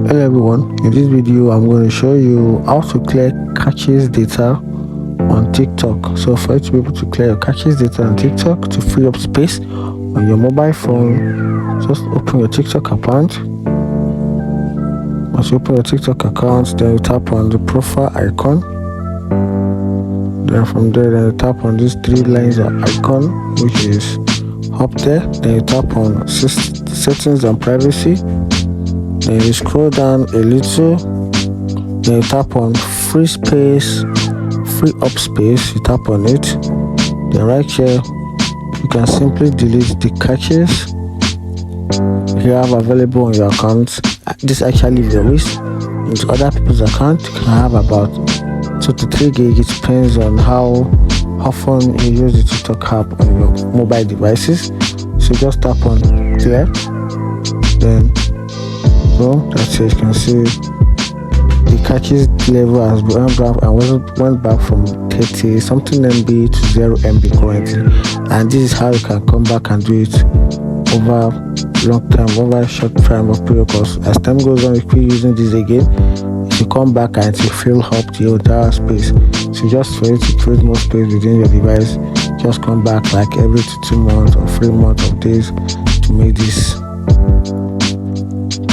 Hello everyone, in this video I'm going to show you how to clear caches data on TikTok. So for you to be able to clear your caches data on TikTok to free up space on your mobile phone, just open your TikTok account. Once you open your TikTok account, then you tap on the profile icon. Then from there, then you tap on these three lines of icon, which is up there. Then you tap on settings and privacy. Then you scroll down a little. Then you tap on free up space. You tap on it. Then right here, you can simply delete the caches you have available on your account. This actually varies. Into other people's account, you can have about 2 to 3 gig. It depends on how often you use the TikTok app on your mobile devices. So just tap on clear. Then that's it. You can see the caches level has went back from 30 something MB to 0 MB currently, and this is how you can come back and do it over long time, over a short time of period. Because as time goes on, you keep using this again, if you come back and it will fill up the entire space. So just for you to create more space within your device, just come back like every 2 months or 3 months of days to make this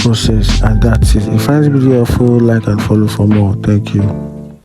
process. And that's it. If you find this video helpful, like and follow for more. Thank you.